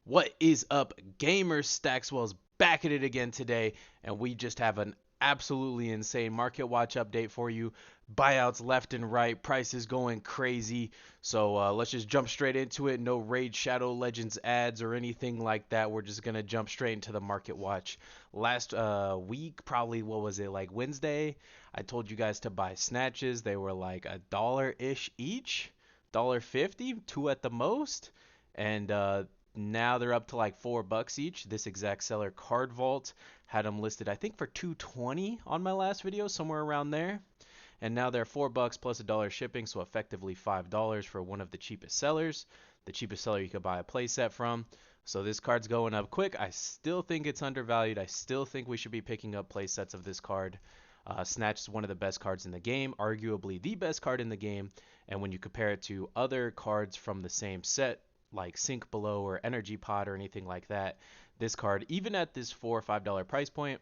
What is up, gamers? Staxwell's back at it again today, and we just have an absolutely insane market watch update for you. Buyouts left and right, prices going crazy. So let's just jump straight into it. No Raid Shadow Legends ads or anything like that. We're just gonna jump straight into the market watch. Last week, probably what was it, like Wednesday? I told you guys to buy snatches. They were like $1 ish each, $1.50, two at the most, and now they're up to like $4 each. This exact seller Card Vault had them listed, I think, for 220 on my last video, somewhere around there. And now they're $4 plus $1 shipping, so effectively $5 for one of the cheapest sellers. The cheapest seller you could buy a playset from. So this card's going up quick. I still think it's undervalued. I still think we should be picking up playsets of this card. Snatch is one of the best cards in the game, arguably the best card in the game. And when you compare it to other cards from the same set, like Sink Below or Energy Pot or anything like that, this card, even at this $4 or $5 price point,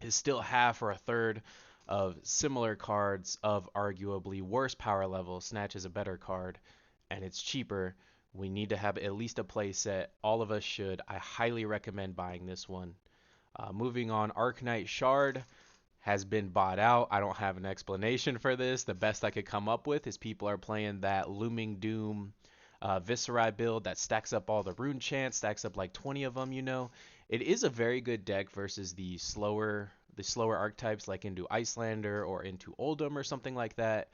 is still half or a third of similar cards of arguably worse power level. Snatch is a better card and it's cheaper. We need to have at least a play set. All of us should. I highly recommend buying this one. Moving on, Arcanite Shard has been bought out. I don't have an explanation for this. The best I could come up with is people are playing that Looming Doom Visceri build that stacks up all the rune chants, stacks up like 20 of them. It is a very good deck versus the slower archetypes like into Icelander or into Oldhim or something like that.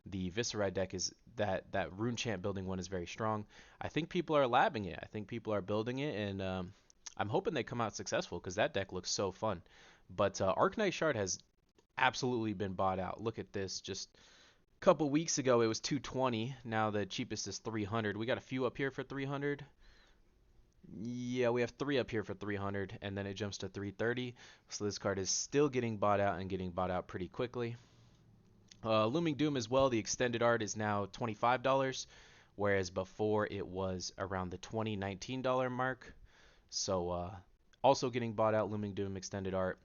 The Visceri deck is that rune chant building one is very strong. I think people are labbing it. I think people are building it, and I'm hoping they come out successful because that deck looks so fun. But Arcanite Shard has absolutely been bought out. Look at this. Just a couple weeks ago it was 220. Now the cheapest is 300. We got a few up here for 300. Yeah, we have three up here for 300, and then it jumps to 330. So this card is still getting bought out and getting bought out pretty quickly. Looming Doom as well. The extended art is now $25, whereas before it was around the $19 mark. So also getting bought out. Looming Doom extended art.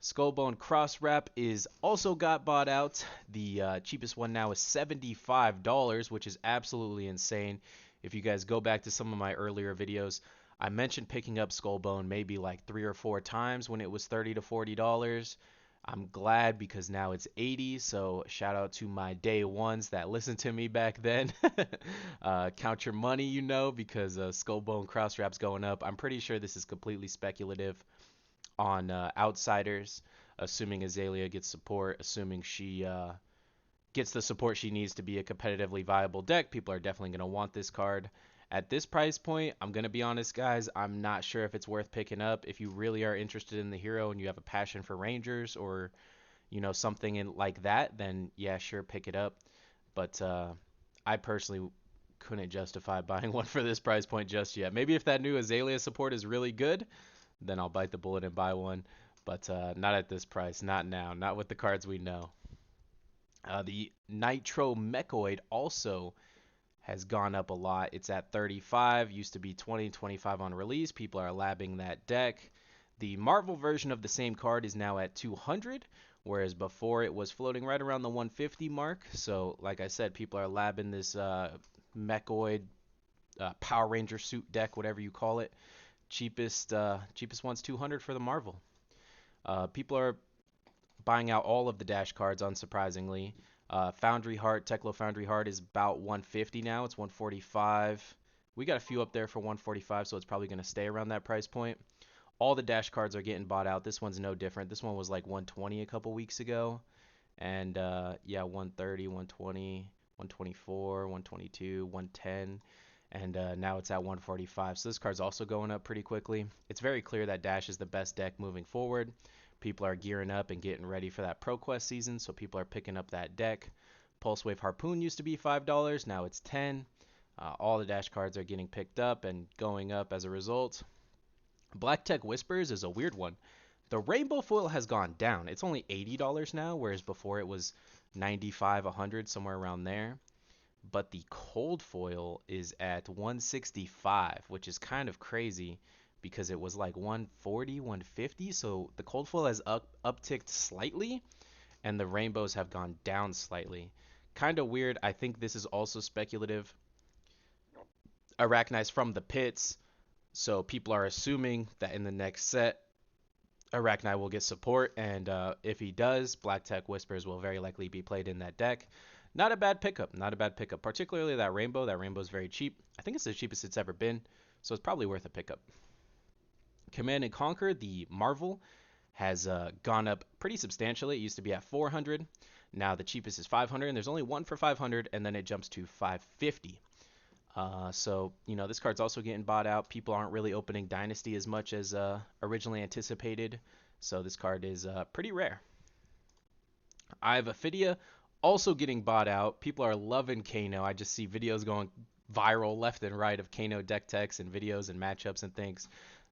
Skullbone Cross Wrap is also got bought out. The cheapest one now is $75, which is absolutely insane. If you guys go back to some of my earlier videos, I mentioned picking up Skullbone maybe like 3 or 4 times when it was $30 to $40. I'm glad because now it's 80. So shout out to my day ones that listened to me back then. Count your money, because Skullbone Cross Wrap's going up. I'm pretty sure this is completely speculative on outsiders, assuming Azalea gets support, assuming she gets the support she needs to be a competitively viable deck. People are definitely going to want this card. At this price point, I'm going to be honest, guys, I'm not sure if it's worth picking up. If you really are interested in the hero and you have a passion for Rangers or, something like that, then yeah, sure, pick it up. But I personally couldn't justify buying one for this price point just yet. Maybe if that new Azalea support is really good, then I'll bite the bullet and buy one. But not at this price, not now, not with the cards we know. The Nitro Mechoid also has gone up a lot. It's at 35, used to be 20, 25 on release. People are labbing that deck. The Marvel version of the same card is now at 200, whereas before it was floating right around the 150 mark. So, like I said, people are labbing this Mechoid Power Ranger suit deck, whatever you call it. Cheapest one's 200 for the Marvel. People are buying out all of the dash cards, unsurprisingly. Foundry Heart, Teklo Foundry Heart is about 150 now. It's 145. We got a few up there for 145, so it's probably going to stay around that price point. All the dash cards are getting bought out. This one's no different. This one was like 120 a couple weeks ago. And yeah, 130, 120, 124, 122, 110. And now it's at 145. So this card's also going up pretty quickly. It's very clear that Dash is the best deck moving forward. People are gearing up and getting ready for that ProQuest season, so people are picking up that deck. Pulse Wave Harpoon used to be $5, now it's 10. All the Dash cards are getting picked up and going up as a result. Black Tech Whispers is a weird one. The Rainbow Foil has gone down. It's only $80 now, whereas before it was 95, 100, somewhere around there. But the Cold Foil is at 165, which is kind of crazy because it was like 140, 150. So the Cold Foil has upticked slightly, and the Rainbows have gone down slightly. Kind of weird. I think this is also speculative. Arachnites from the Pits So people are assuming that in the next set, Arachnite will get support, and if he does, Black Tech Whispers will very likely be played in that deck. Not a bad pickup, not a bad pickup. Particularly that Rainbow. That Rainbow is very cheap. I think it's the cheapest it's ever been, so it's probably worth a pickup. Command and Conquer, the Marvel, has gone up pretty substantially. It used to be at 400. Now the cheapest is 500, and there's only one for 500, and then it jumps to 550. So, this card's also getting bought out. People aren't really opening Dynasty as much as originally anticipated. So this card is pretty rare. I have Ophidia also getting bought out. People are loving Kano. I just see videos going viral left and right of Kano deck techs and videos and matchups and things.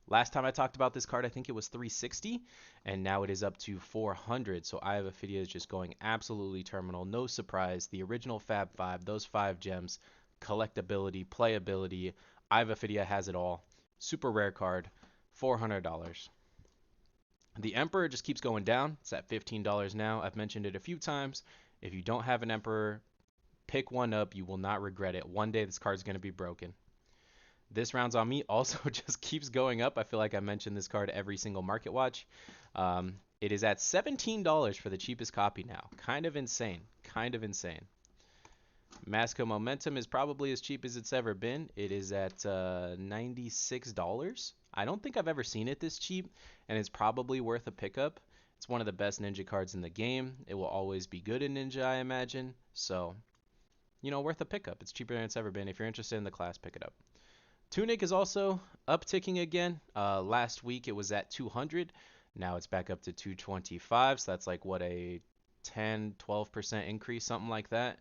Last time I talked about this card, I think it was 360, and now it is up to 400. So I have Ophidia is just going absolutely terminal. No surprise. The original Fab 5, those 5 gems, collectability, playability. Iva Fidia has it all. Super rare card, $400. The Emperor just keeps going down. It's at $15 now. I've mentioned it a few times. If you don't have an Emperor, pick one up. You will not regret it. One day this card's going to be broken. This Rounds on Me also just keeps going up. I feel like I mentioned this card every single market watch. It is at $17 for the cheapest copy now. Kind of insane. Kind of insane. Masco Momentum is probably as cheap as it's ever been. It is at $96. I don't think I've ever seen it this cheap, and it's probably worth a pickup. It's one of the best Ninja cards in the game. It will always be good in Ninja, I imagine. So, worth a pickup. It's cheaper than it's ever been. If you're interested in the class, pick it up. Tunic is also upticking again. Last week it was at 200. Now it's back up to 225. So that's like what, a 10-12% increase, something like that.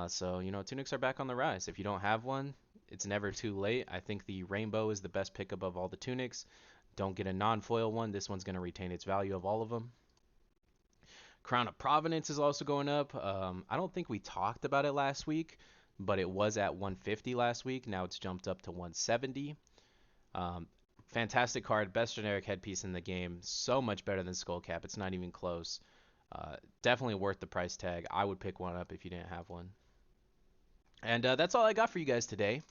So, Tunics are back on the rise. If you don't have one, it's never too late. I think the Rainbow is the best pickup of all the Tunics. Don't get a non-foil one. This one's going to retain its value of all of them. Crown of Providence is also going up. I don't think we talked about it last week, but it was at 150 last week. Now it's jumped up to 170. Fantastic card. Best generic headpiece in the game. So much better than Skullcap. It's not even close. Definitely worth the price tag. I would pick one up if you didn't have one. And that's all I got for you guys today.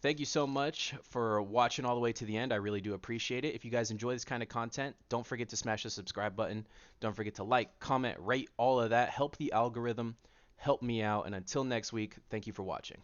Thank you so much for watching all the way to the end. I really do appreciate it. If you guys enjoy this kind of content, don't forget to smash the subscribe button. Don't forget to like, comment, rate, all of that. Help the algorithm. Help me out. And until next week, thank you for watching.